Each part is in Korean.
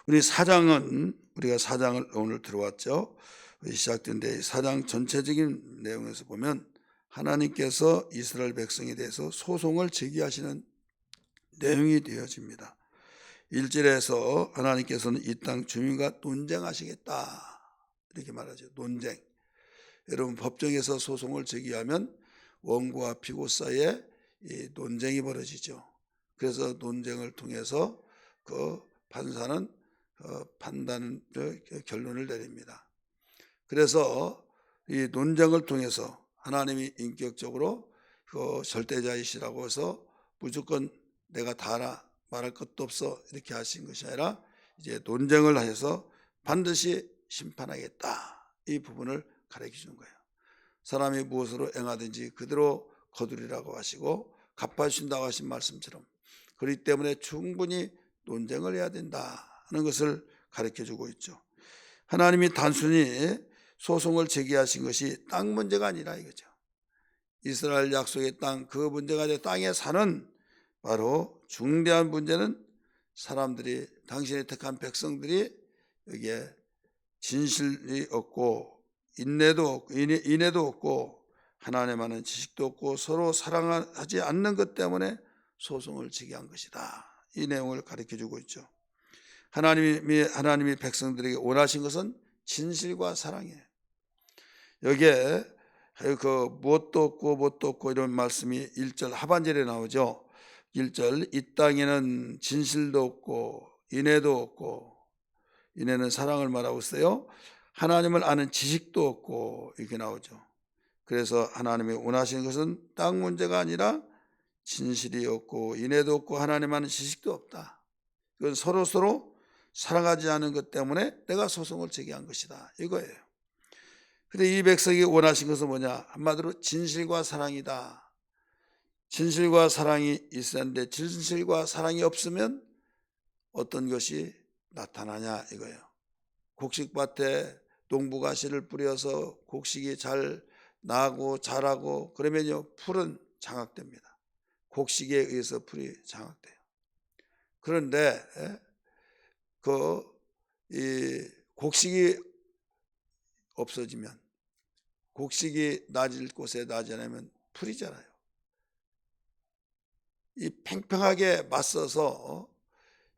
우리가 사장을 오늘 들어왔죠. 시작된데 사장 전체적인 내용에서 보면 하나님께서 이스라엘 백성에 대해서 소송을 제기하시는 내용이 되어집니다. 1절에서 하나님께서는 이 땅 주민과 논쟁하시겠다 이렇게 말하죠. 논쟁. 여러분 법정에서 소송을 제기하면 원고와 피고 사이에 이 논쟁이 벌어지죠. 그래서 논쟁을 통해서 그 판사는 판단 결론을 내립니다. 그래서 이 논쟁을 통해서 하나님이 인격적으로 그 절대자이시라고 해서 무조건 내가 다 알아 말할 것도 없어 이렇게 하신 것이 아니라 이제 논쟁을 해서 반드시 심판하겠다 이 부분을 가르쳐 주는 거예요. 사람이 무엇으로 행하든지 그대로 거두리라고 하시고 갚아주신다고 하신 말씀처럼 그렇기 때문에 충분히 논쟁을 해야 된다는 것을 가르쳐 주고 있죠. 하나님이 단순히 소송을 제기하신 것이 땅 문제가 아니라 이거죠. 이스라엘 약속의 땅 그 문제가 아니라 땅에 사는 바로 중대한 문제는 사람들이 당신의 택한 백성들이 여기에 진실이 없고 인내도 없고 하나님 아는 지식도 없고 서로 사랑하지 않는 것 때문에 소송을 제기한 것이다. 이 내용을 가르쳐 주고 있죠. 하나님이 백성들에게 원하신 것은 진실과 사랑이에요. 여기에 그 무엇도 없고 이런 말씀이 1절 하반절에 나오죠. 1절 이 땅에는 진실도 없고 인애도 없고 인애는 사랑을 말하고 있어요. 하나님을 아는 지식도 없고 이렇게 나오죠. 그래서 하나님이 원하시는 것은 땅 문제가 아니라 진실이 없고 인애도 없고 하나님 아는 지식도 없다. 이건 서로 사랑하지 않은 것 때문에 내가 소송을 제기한 것이다 이거예요. 근데 이 백성이 원하신 것은 뭐냐? 한마디로 진실과 사랑이다. 진실과 사랑이 있어야 하는데 진실과 사랑이 없으면 어떤 것이 나타나냐 이거예요. 곡식밭에 농부가 씨를 뿌려서 곡식이 잘 나고 자라고 그러면요 풀은 장악됩니다. 곡식에 의해서 풀이 장악돼요. 그런데 이 곡식이 없어지면 곡식이 낮을 곳에 나지 않으면 풀이 자라요. 이 팽팽하게 맞서서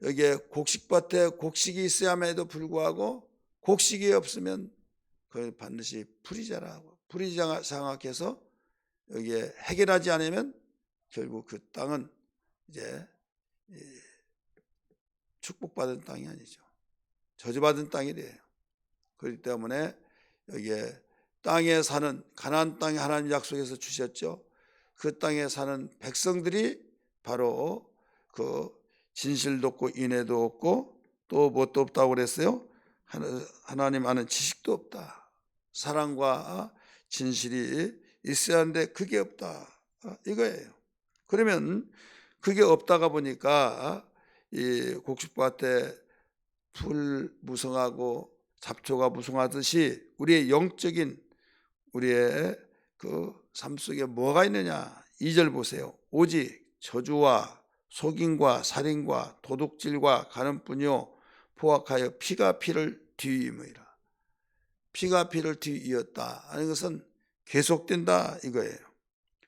여기에 곡식밭에 곡식이 있어야함에도 불구하고 곡식이 없으면 그 반드시 풀이 자라고 풀이 장악해서 여기에 해결하지 않으면 결국 그 땅은 이제 축복받은 땅이 아니죠. 저주받은 땅이 돼요. 그렇기 때문에 여기에 땅에 사는 가나안 땅에 하나님 약속해서 주셨죠. 그 땅에 사는 백성들이 바로 그 진실도 없고 인애도 없고 또 뭣도 없다고 그랬어요. 하나님 아는 지식도 없다. 사랑과 진실이 있어야 하는데 그게 없다 이거예요. 그러면 그게 없다가 보니까 이 곡식밭에 풀 무성하고 잡초가 무성하듯이 우리의 영적인 우리의 그 삶 속에 뭐가 있느냐. 2절 보세요. 오직 저주와 속임과 살인과 도둑질과 간음뿐이요 포악하여 피가 피를 뒤이므이라. 피가 피를 뒤이었다 하는 것은 계속된다 이거예요.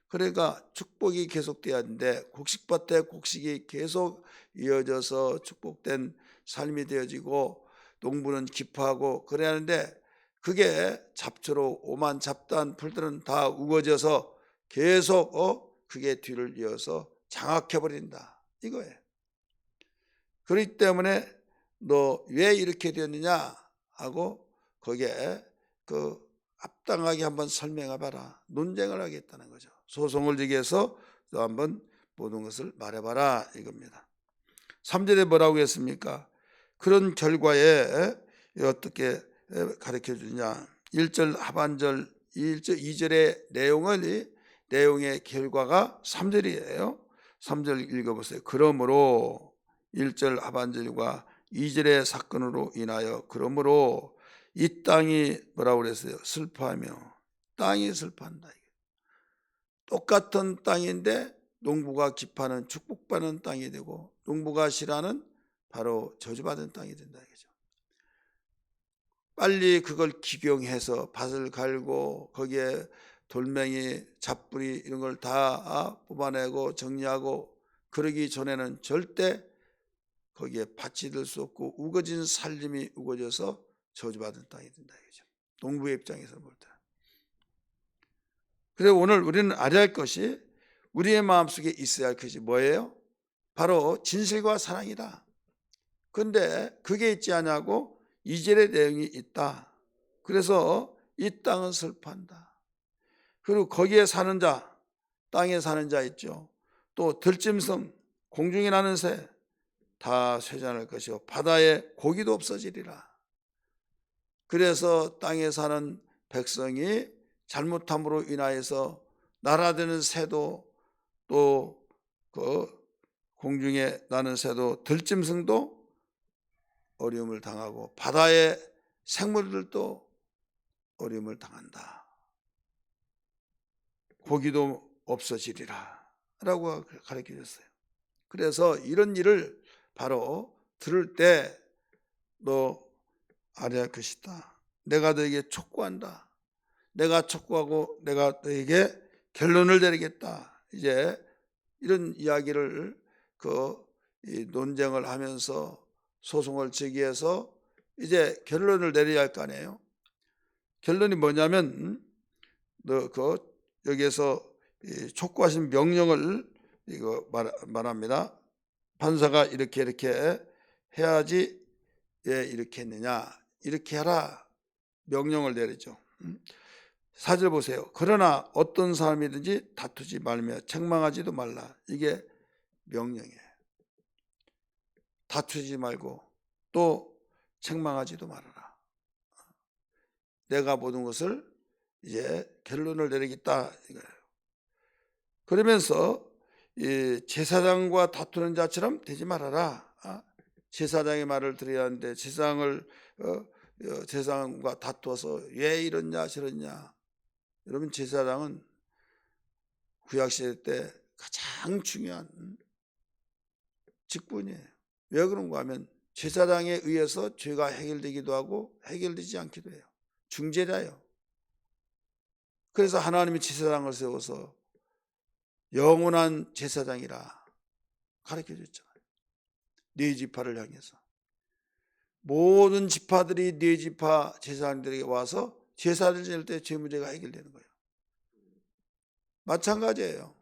그러니까 축복이 계속돼야 하는데 곡식밭에 곡식이 계속 이어져서 축복된 삶이 되어지고 농부는 기뻐하고 그래야 하는데 그게 잡초로 오만 잡다한 풀들은 다 우거져서 계속 그게 뒤를 이어서 장악해버린다 이거예요. 그렇기 때문에 너 왜 이렇게 되느냐 하고 거기에 그 합당하게 한번 설명해봐라. 논쟁을 하겠다는 거죠. 소송을 제기해서 또 한번 모든 것을 말해봐라 이겁니다. 3절에 뭐라고 했습니까? 그런 결과에 어떻게 가르쳐 주냐. 1절 하반절 2절의 내용의 결과가 3절이에요. 3절 읽어보세요. 그러므로 1절 하반절과 2절의 사건으로 인하여 그러므로 이 땅이 뭐라고 그랬어요? 슬퍼하며 땅이 슬퍼한다. 똑같은 땅인데 농부가 기뻐하는 축복받는 땅이 되고 농부가 싫어하는 바로 저주받은 땅이 된다 이거죠. 빨리 그걸 기경해서 밭을 갈고 거기에 돌멩이, 잡뿌리 이런 걸 다 뽑아내고 정리하고 그러기 전에는 절대 거기에 밭이 될 수 없고 우거진 살림이 우거져서 저주받은 땅이 된다 이거죠. 농부의 입장에서 볼 때. 그래서 오늘 우리는 알아야 할 것이 우리의 마음속에 있어야 할 것이 뭐예요? 바로 진실과 사랑이다. 그런데 그게 있지 않냐고 2절의 내용이 있다. 그래서 이 땅은 슬퍼한다. 그리고 거기에 사는 자, 땅에 사는 자 있죠. 또 들짐승, 공중에 나는 새 다 쇠잔할 것이요 바다에 고기도 없어지리라. 그래서 땅에 사는 백성이 잘못함으로 인하여서 날아드는 새도 또 그 공중에 나는 새도 들짐승도 어려움을 당하고 바다의 생물들도 어려움을 당한다. 고기도 없어지리라 라고 가르쳐 줬어요. 그래서 이런 일을 바로 들을 때 너 알아야 할 것이다. 내가 너에게 촉구한다. 내가 촉구하고 내가 너에게 결론을 내리겠다. 이제 이런 이야기를 논쟁을 하면서 소송을 제기해서 이제 결론을 내려야 할 거 아니에요. 결론이 뭐냐면 여기에서 촉구하신 명령을 이거 말합니다. 판사가 이렇게 해야지 왜 이렇게 했느냐, 이렇게 하라 명령을 내리죠. 4절 보세요. 그러나 어떤 사람이든지 다투지 말며 책망하지도 말라. 이게 명령이에요. 다투지 말고 또 책망하지도 말아라. 내가 모든 것을 이제 결론을 내리겠다 이거예요. 그러면서 이 제사장과 다투는 자처럼 되지 말아라. 제사장의 말을 들어야 하는데 제사장과 다투어서 왜 이러냐 저러냐. 여러분 제사장은 구약시대 때 가장 중요한 직분이에요. 왜 그런가 하면 제사장에 의해서 죄가 해결되기도 하고 해결되지 않기도 해요. 중재자예요. 그래서 하나님이 제사장을 세워서 영원한 제사장이라 가르쳐줬잖아요. 네 지파를 향해서 모든 지파들이 네 지파 제사장들에게 와서 제사를 지낼 때 죄 문제가 해결되는 거예요. 마찬가지예요.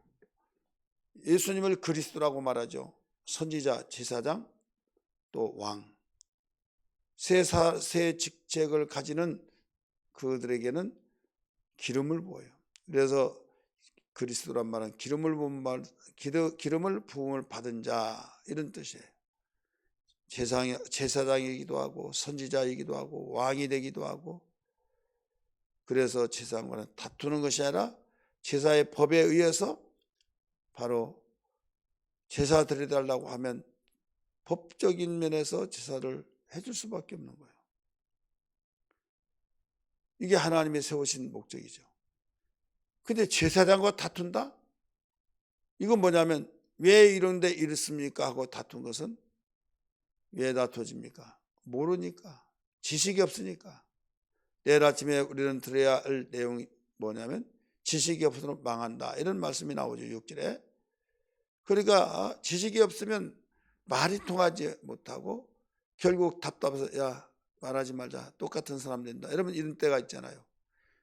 예수님을 그리스도라고 말하죠. 선지자, 제사장, 또 왕. 세 직책을 가지는 그들에게는 기름을 부어요. 그래서 그리스도란 말은 기름을 부음을 받은 자 이런 뜻이에요. 제사장이기도 하고 선지자이기도 하고 왕이 되기도 하고. 그래서 제사장과는 다투는 것이 아니라 제사의 법에 의해서 바로 제사 드려달라고 하면 법적인 면에서 제사를 해줄 수밖에 없는 거예요. 이게 하나님이 세우신 목적이죠. 근데 제사장과 다툰다? 이건 뭐냐면 왜 이런데 이렇습니까 하고 다툰 것은 왜 다투집니까? 모르니까, 지식이 없으니까. 내일 아침에 우리는 들어야 할 내용이 뭐냐면 지식이 없으면 망한다 이런 말씀이 나오죠. 6절에. 그러니까 지식이 없으면 말이 통하지 못하고 결국 답답해서 야 말하지 말자, 똑같은 사람 된다, 여러분 이런 때가 있잖아요.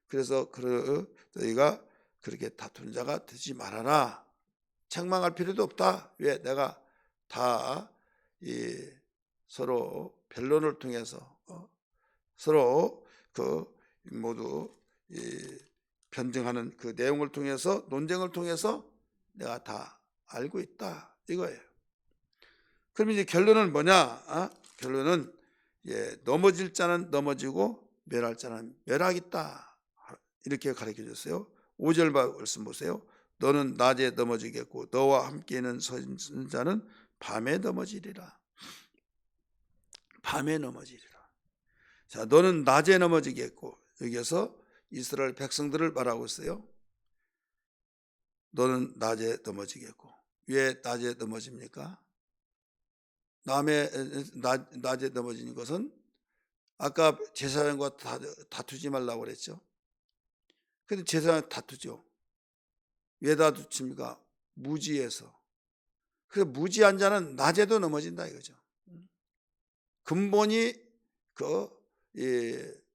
그래서 너희가 그렇게 다투는 자가 되지 말아라. 책망할 필요도 없다. 왜? 내가 다 서로 변론을 통해서 서로 모두 변증하는 그 내용을 통해서 논쟁을 통해서 내가 다 알고 있다 이거예요. 그럼 이제 결론은 뭐냐? 결론은 넘어질 자는 넘어지고 멸할 자는 멸하겠다 이렇게 가르쳐 줬어요. 5절 말씀 보세요. 너는 낮에 넘어지겠고 너와 함께 있는 선자는 밤에 넘어지리라. 밤에 넘어지리라. 자, 너는 낮에 넘어지겠고, 여기서 이스라엘 백성들을 말하고 있어요. 너는 낮에 넘어지겠고. 왜 낮에 넘어집니까? 남의 낮에 넘어지는 것은 아까 제사장과 다투지 말라고 그랬죠. 근데 제사장 다투죠. 왜 다투칩니까? 무지해서. 그래서 무지한 자는 낮에도 넘어진다 이거죠. 근본이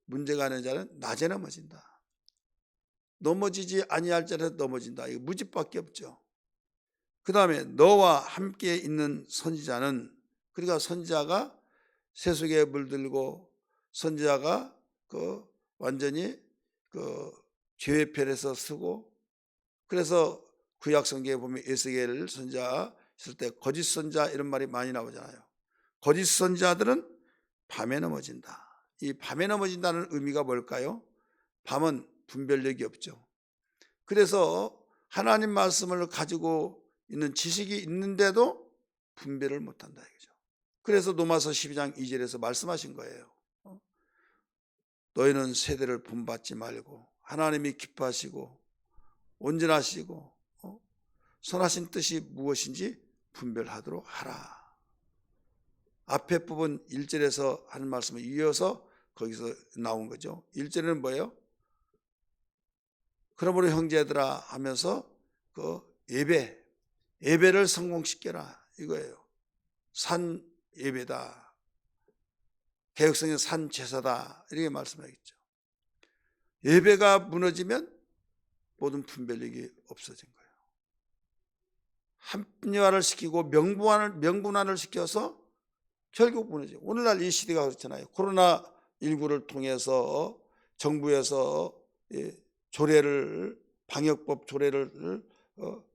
문제가 있는 자는 낮에 넘어진다. 넘어지지 아니할 자는 넘어진다. 이거 무지밖에 없죠. 그 다음에 너와 함께 있는 선지자는, 그러니까 선지자가 세속에 물들고 선지자가 완전히 죄의 편에서 서고, 그래서 구약 성경에 보면 에스겔 선지자 있을 때 거짓 선지자 이런 말이 많이 나오잖아요. 거짓 선지자들은 밤에 넘어진다. 이 밤에 넘어진다는 의미가 뭘까요? 밤은 분별력이 없죠. 그래서 하나님 말씀을 가지고 있는 지식이 있는데도 분별을 못한다 이거죠. 그래서 로마서 12장 2절에서 말씀하신 거예요. 너희는 세대를 본받지 말고 하나님이 기뻐하시고 온전하시고 선하신 뜻이 무엇인지 분별하도록 하라. 앞에 부분 1절에서 하는 말씀을 이어서 거기서 나온 거죠. 1절에는 뭐예요? 그러므로 형제들아 하면서 예배를 성공시켜라 이거예요. 산 예배다. 개혁성의 산 제사다 이렇게 말씀하겠죠. 예배가 무너지면 모든 분별력이 없어진 거예요. 합리화를 시키고 명분화를 시켜서 결국 무너져요. 오늘날 이 시대가 그렇잖아요. 코로나19를 통해서 정부에서 방역법 조례를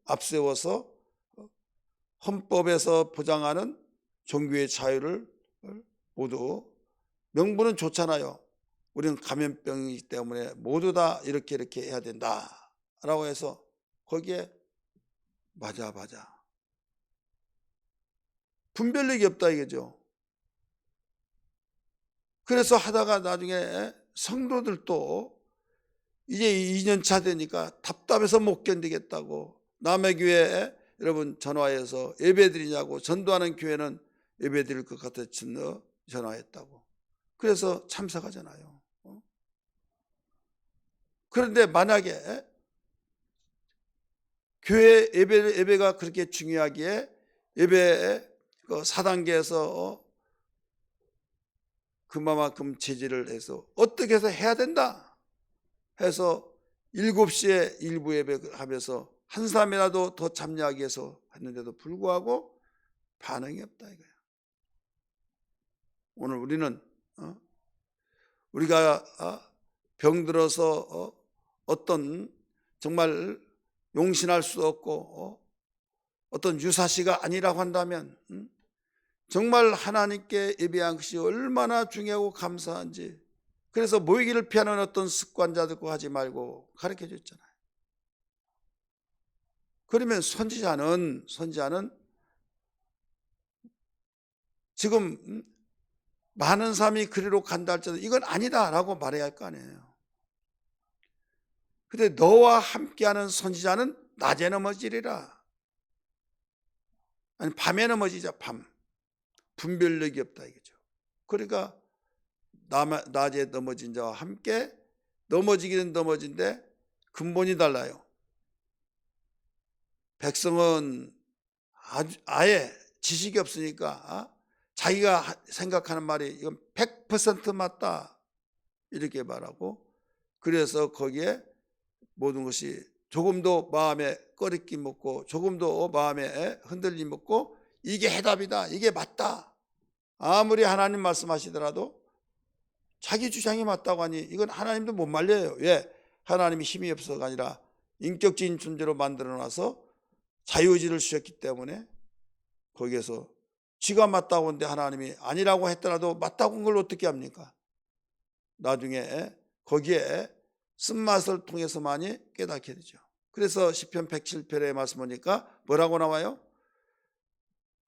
앞세워서 헌법에서 보장하는 종교의 자유를 모두, 명분은 좋잖아요. 우리는 감염병이기 때문에 모두 다 이렇게 해야 된다라고 해서 거기에 맞아 분별력이 없다 이거죠. 그래서 하다가 나중에 성도들도 이제 2년차 되니까 답답해서 못 견디겠다고 남의 교회에 여러분 전화해서 예배드리냐고, 전도하는 교회는 예배드릴 것 같아 전화했다고. 그래서 참석하잖아요. 그런데 만약에 교회 예배가 그렇게 중요하기에 예배 4단계에서 그만큼 제지를 해서 어떻게 해서 해야 된다 해서 7시에 일부 예배하면서 한 사람이라도 더 참여하기 위해서 했는데도 불구하고 반응이 없다 이거예요. 오늘 우리는 우리가 병들어서 어떤 정말 용신할 수 없고 어떤 유사시가 아니라고 한다면 정말 하나님께 예배한 것이 얼마나 중요하고 감사한지, 그래서 모이기를 피하는 어떤 습관자들과 하지 말고 가르쳐 줬잖아요. 그러면 선지자는 지금 많은 사람이 그리로 간다 할지라도 이건 아니다라고 말해야 할 거 아니에요. 근데 너와 함께하는 선지자는 낮에 넘어지리라. 아니 밤에 넘어지자. 밤. 분별력이 없다 이거죠. 그러니까 낮에 넘어진 자와 함께 넘어지기는 넘어진데 근본이 달라요. 백성은 아예 지식이 없으니까 자기가 생각하는 말이 이건 100% 맞다 이렇게 말하고, 그래서 거기에 모든 것이 조금도 마음에 꺼리낌 없고 조금도 마음에 흔들림 없고 이게 해답이다, 이게 맞다, 아무리 하나님 말씀하시더라도 자기 주장이 맞다고 하니 이건 하나님도 못 말려요. 왜? 하나님이 힘이 없어가 아니라 인격적인 존재로 만들어놔서 자유의지를 주셨기 때문에 거기에서 지가 맞다고 하는데 하나님이 아니라고 했더라도 맞다고 한 걸 어떻게 합니까? 나중에 거기에 쓴맛을 통해서만이 깨닫게 되죠. 그래서 시편 107편의 말씀 보니까 뭐라고 나와요?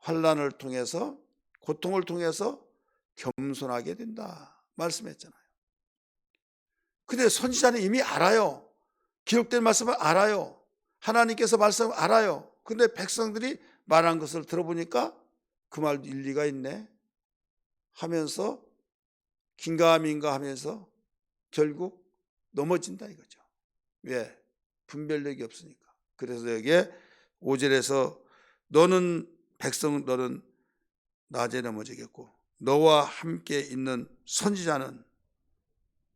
환난을 통해서, 고통을 통해서 겸손하게 된다 말씀했잖아요. 근데 선지자는 이미 알아요. 기록된 말씀을 알아요. 하나님께서 말씀을 알아요. 근데 백성들이 말한 것을 들어보니까 그 말도 일리가 있네 하면서 긴가민가 하면서 결국 넘어진다 이거죠. 왜? 분별력이 없으니까. 그래서 여기에 5절에서 너는 낮에 넘어지겠고 너와 함께 있는 선지자는,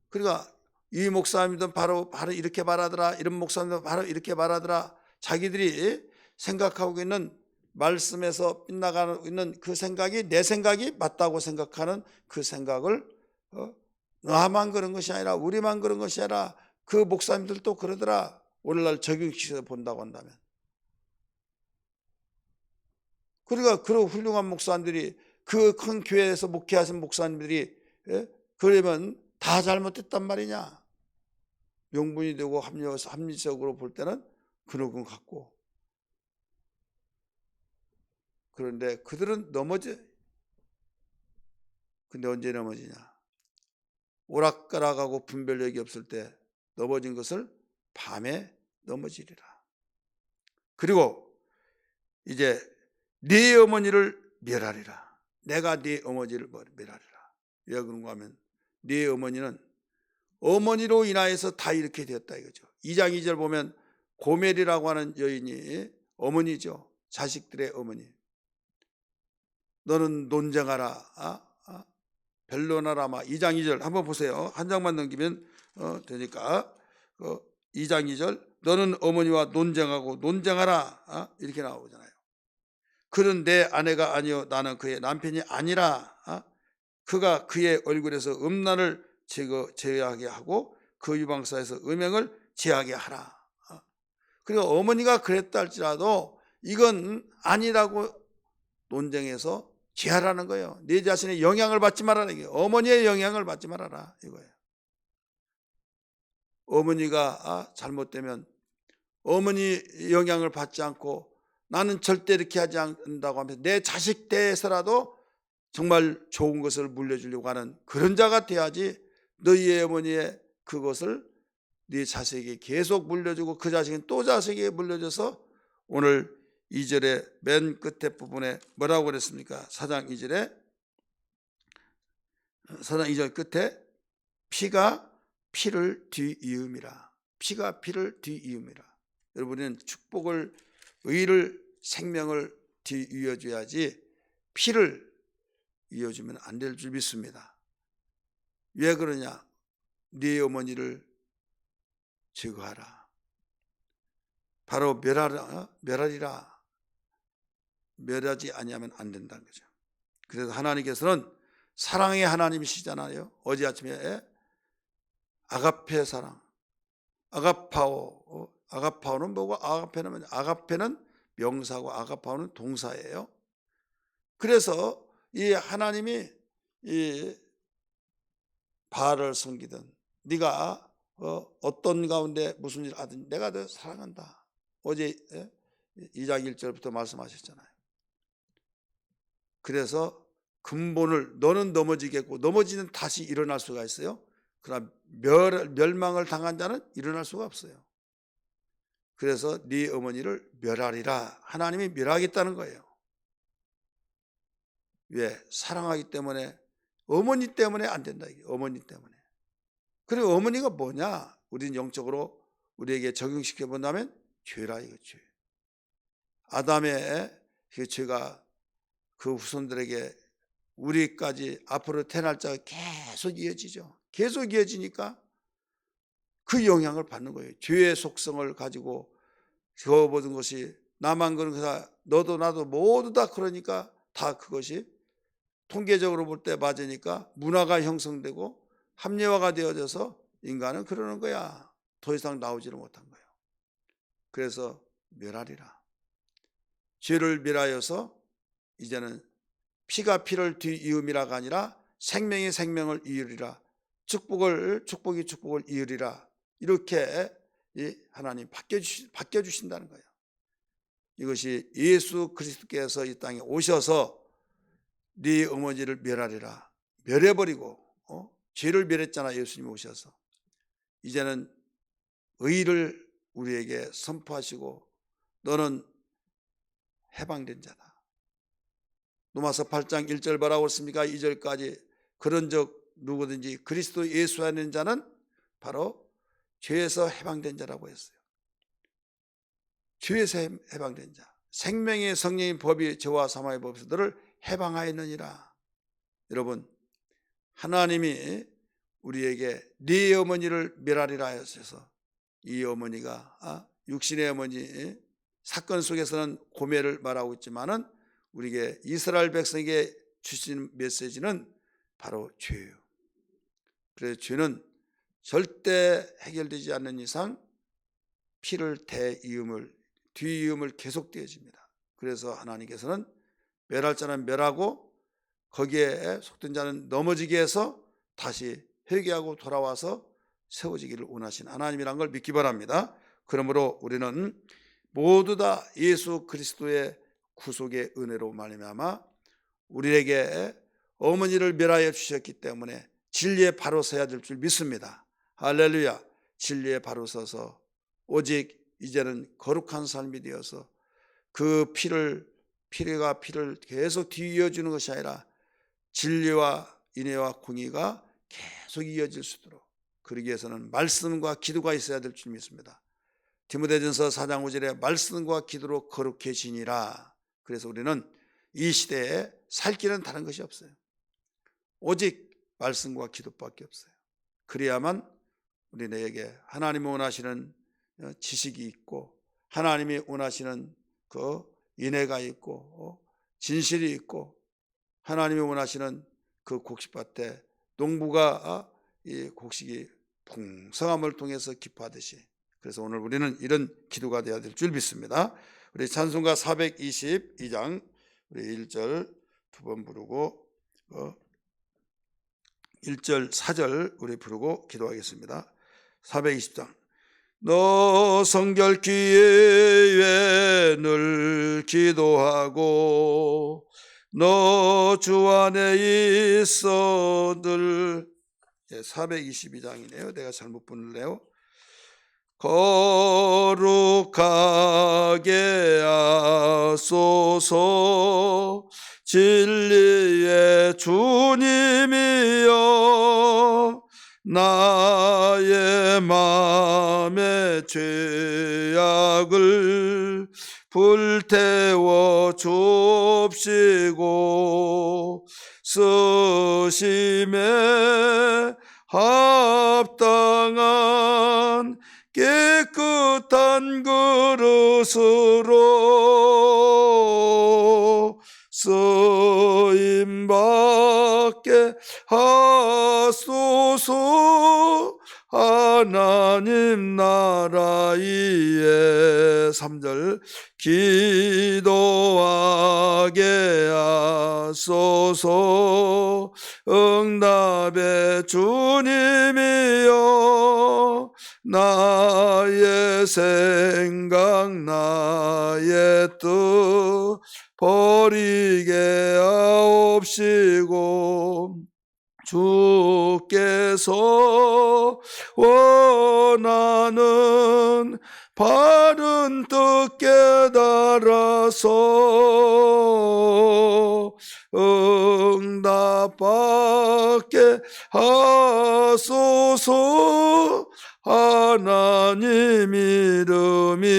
그러니까 이 목사님도 바로 이렇게 말하더라, 이런 목사님도 바로 이렇게 말하더라, 자기들이 생각하고 있는 말씀에서 빗나가고 있는 그 생각이 내 생각이 맞다고 생각하는 그 생각을 나만 그런 것이 아니라 우리만 그런 것이 아니라 그 목사님들도 그러더라, 오늘날 적용시켜서 본다고 한다면. 그러니까 그런 훌륭한 목사님들이, 그 큰 교회에서 목회하신 목사님들이 그러면 다 잘못했단 말이냐? 명분이 되고 합리적으로 볼 때는 그런 것 같고, 그런데 그들은 넘어져. 근데 언제 넘어지냐? 오락가락하고 분별력이 없을 때 넘어진 것을 밤에 넘어지리라. 그리고 이제 네 어머니를 멸하리라. 내가 네 어머니를 멸하리라. 왜 그런가 하면 네 어머니는 어머니로 인하여서 다 이렇게 되었다 이거죠. 2장 2절 보면 고멜이라고 하는 여인이 어머니죠. 자식들의 어머니. 너는 논쟁하라, 변론하라. 2장 2절 한번 보세요. 한 장만 넘기면 되니까. 2장 2절 너는 어머니와 논쟁하고 논쟁하라, 이렇게 나오잖아요. 그는 내 아내가 아니요 나는 그의 남편이 아니라, 그가 그의 얼굴에서 음란을 제하게 하고 그 유방사에서 음행을 제하게 하라. 그러니까 어머니가 그랬다 할지라도 이건 아니라고 논쟁해서 제하라는 거예요. 네 자신의 영향을 받지 말아라. 어머니의 영향을 받지 말아라 이거예요. 어머니가 잘못되면 어머니 영향을 받지 않고 나는 절대 이렇게 하지 않는다고 하면서 내 자식 대해서라도 정말 좋은 것을 물려주려고 하는 그런 자가 돼야지, 너희의 어머니의 그것을 네 자식에게 계속 물려주고 그 자식은 또 자식에게 물려줘서 오늘 2절의 맨 끝에 부분에 뭐라고 그랬습니까? 4장 2절에 4장 2절 끝에 피가 피를 뒤이음이라. 피가 피를 뒤이음이라. 여러분은 축복을, 의를, 생명을 뒤이어줘야지 피를 이어주면 안 될 줄 믿습니다. 왜 그러냐? 네 어머니를 제거하라. 바로 멸하리라. 멸하지 아니하면 안 된다는 거죠. 그래서 하나님께서는 사랑의 하나님이시잖아요. 어제 아침에 아가페 사랑, 아가파오. 아가파오는 뭐고 아가페는 명사고 아가파오는 동사예요. 그래서 이 하나님이 이 바알을 섬기든 네가 어떤 가운데 무슨 일을 하든 내가 너 사랑한다. 어제 2장 1절부터 말씀하셨잖아요. 그래서 근본을, 너는 넘어지겠고 넘어지는 다시 일어날 수가 있어요. 그러나 멸망을 당한 자는 일어날 수가 없어요. 그래서 네 어머니를 멸하리라. 하나님이 멸하겠다는 거예요. 왜? 사랑하기 때문에, 어머니 때문에 안 된다 이게. 어머니 때문에. 그리고 어머니가 뭐냐? 우리는 영적으로 우리에게 적용시켜 본다면 죄라 이거 죄. 아담의 그 죄가 그 후손들에게 우리까지 앞으로 태어날 자가 계속 이어지죠. 계속 이어지니까 그 영향을 받는 거예요. 죄의 속성을 가지고 저 모든 것이 나만 그런 거다, 너도 나도 모두 다 그러니까 다 그것이 통계적으로 볼 때 맞으니까 문화가 형성되고 합리화가 되어져서 인간은 그러는 거야. 더 이상 나오지를 못한 거예요. 그래서 멸하리라. 죄를 멸하여서 이제는 피가 피를 뒤이음이라가 아니라 생명이 생명을 이으리라. 축복이 축복을 이으리라. 이렇게 하나님 바뀌어주신다는 거예요. 이것이 예수 그리스도께서 이 땅에 오셔서 네 어머니를 멸하리라. 멸해버리고 죄를 멸했잖아. 예수님이 오셔서 이제는 의를 우리에게 선포하시고 너는 해방된 자다. 로마서 8장 1절 뭐라고 했습니까? 2절까지 그런 적 누구든지 그리스도 예수 안에 있는 자는 바로 죄에서 해방된 자라고 했어요. 죄에서 해방된 자, 생명의 성령의 법이 죄와 사망의 법들을 해방하였느니라. 여러분, 하나님이 우리에게 네 어머니를 멸하리라 하셔서 이 어머니가 육신의 어머니 사건 속에서는 고매를 말하고 있지만은 우리에게 이스라엘 백성에게 주신 메시지는 바로 죄예요. 그래서 죄는 절대 해결되지 않는 이상 피를 대이음을 뒤이음을 계속되어집니다. 그래서 하나님께서는 멸할 자는 멸하고 거기에 속된 자는 넘어지게 해서 다시 회개하고 돌아와서 세워지기를 원하신 하나님이란 걸 믿기 바랍니다. 그러므로 우리는 모두 다 예수 그리스도의 구속의 은혜로 말미암아 우리에게 어머니를 멸하여 주셨기 때문에 진리에 바로 서야 될 줄 믿습니다. 할렐루야. 진리에 바로 서서 오직 이제는 거룩한 삶이 되어서 그 피를 계속 뒤이어주는 것이 아니라 진리와 인애와 공의가 계속 이어질 수 있도록 그러기 위해서는 말씀과 기도가 있어야 될 줄 믿습니다. 디모데전서 4장 5절에 말씀과 기도로 거룩해지니라. 그래서 우리는 이 시대에 살 길은 다른 것이 없어요. 오직 말씀과 기도밖에 없어요. 그래야만 우리에게 하나님이 원하시는 지식이 있고 하나님이 원하시는 그 인애가 있고 진실이 있고 하나님이 원하시는 그 곡식밭에 농부가 이 곡식이 풍성함을 통해서 기뻐하듯이 그래서 오늘 우리는 이런 기도가 되어야 될 줄 믿습니다. 우리 찬송가 422장 우리 1절 두 번 부르고 1절 4절 우리 부르고 기도하겠습니다. 420장 너 성결기에 늘 기도하고 너 주 안에 있어 늘 422장이네요. 내가 잘못 부르네요. 거룩하게 하소서 진리의 주님이여 나의 마음의 죄악을 불태워 줍시고 쓰심에 합당한 깨끗한 그릇으로 쓰임받게 하소서 하나님 나라에 3절 기도하게 하소서 응답의 주님이여 나의 생각 나의 뜻 버리게 하옵시고 주께서 원하는 바른 뜻 깨달아서 응답받게 하소서 하나님 이름 위에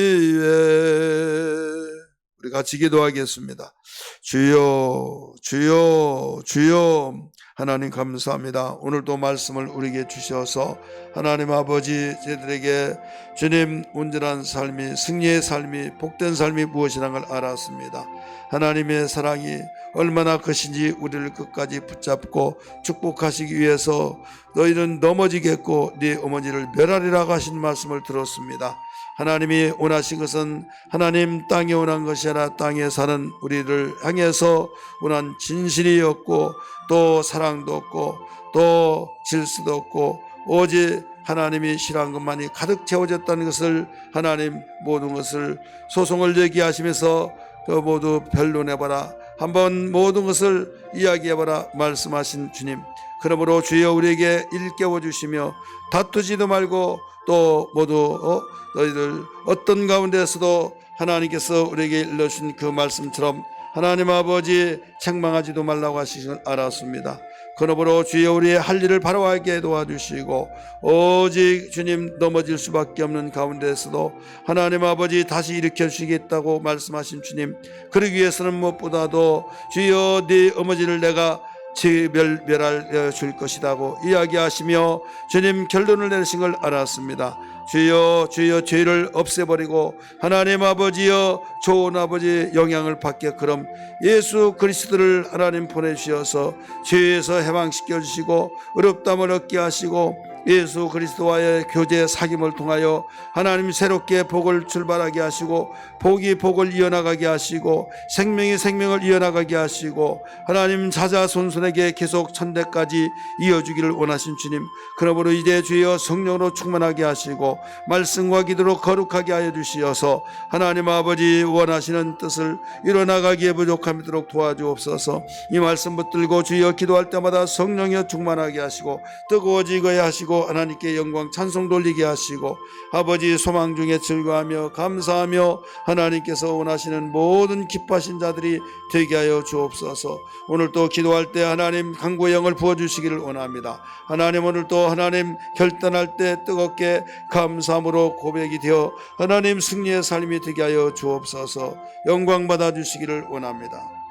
우리 같이 기도하겠습니다. 주여 주여 주여 하나님 감사합니다. 오늘도 말씀을 우리에게 주셔서 하나님 아버지 저희들에게 주님 온전한 삶이 승리의 삶이 복된 삶이 무엇이라는 걸 알았습니다. 하나님의 사랑이 얼마나 크신지 우리를 끝까지 붙잡고 축복하시기 위해서 너희는 넘어지겠고 네 어머니를 멸하리라고 하신 말씀을 들었습니다. 하나님이 원하신 것은 하나님 땅에 원한 것이 아니라 땅에 사는 우리를 향해서 원한 진실이었고 또 사랑도 없고 또 질서도 없고 오직 하나님이 싫어한 것만이 가득 채워졌다는 것을 하나님 모든 것을 소송을 제기하시면서 모두 변론해봐라 한번 모든 것을 이야기해봐라 말씀하신 주님 그러므로 주여 우리에게 일깨워 주시며 다투지도 말고 또 모두 너희들 어떤 가운데서도 하나님께서 우리에게 일러주신 그 말씀처럼 하나님 아버지 책망하지도 말라고 하시는 걸 알았습니다. 그러므로 주여 우리의 할 일을 바로 하게 도와주시고 오직 주님 넘어질 수밖에 없는 가운데에서도 하나님 아버지 다시 일으켜 주시겠다고 말씀하신 주님, 그러기 위해서는 무엇보다도 주여 네 어머니를 내가 멸할 줄 것이라고 이야기하시며 주님 결론을 내리신 걸 알았습니다. 주여 죄를 없애버리고 하나님 아버지여 좋은 아버지 영향을 받게 그럼 예수 그리스도를 하나님 보내주셔서 죄에서 해방시켜 주시고 의롭다함을 얻게 하시고 예수 그리스도와의 교제 사귐을 통하여 하나님 새롭게 복을 출발하게 하시고 복이 복을 이어나가게 하시고 생명이 생명을 이어나가게 하시고 하나님 자자손손에게 계속 천대까지 이어주기를 원하신 주님, 그러므로 이제 주여 성령으로 충만하게 하시고 말씀과 기도로 거룩하게 하여 주시어서 하나님 아버지 원하시는 뜻을 이뤄나가기에 부족함이 도록 도와주옵소서. 이 말씀 붙들고 주여 기도할 때마다 성령이여 충만하게 하시고 뜨거워지게 하시고 하나님께 영광 찬송 돌리게 하시고 아버지 소망 중에 즐거워하며 감사하며 하나님께서 원하시는 모든 기뻐하신 자들이 되게 하여 주옵소서. 오늘 또 기도할 때 하나님 강구의 영을 부어주시기를 원합니다. 하나님 오늘 또 하나님 결단할 때 뜨겁게 감사함으로 고백이 되어 하나님 승리의 삶이 되게 하여 주옵소서. 영광 받아주시기를 원합니다.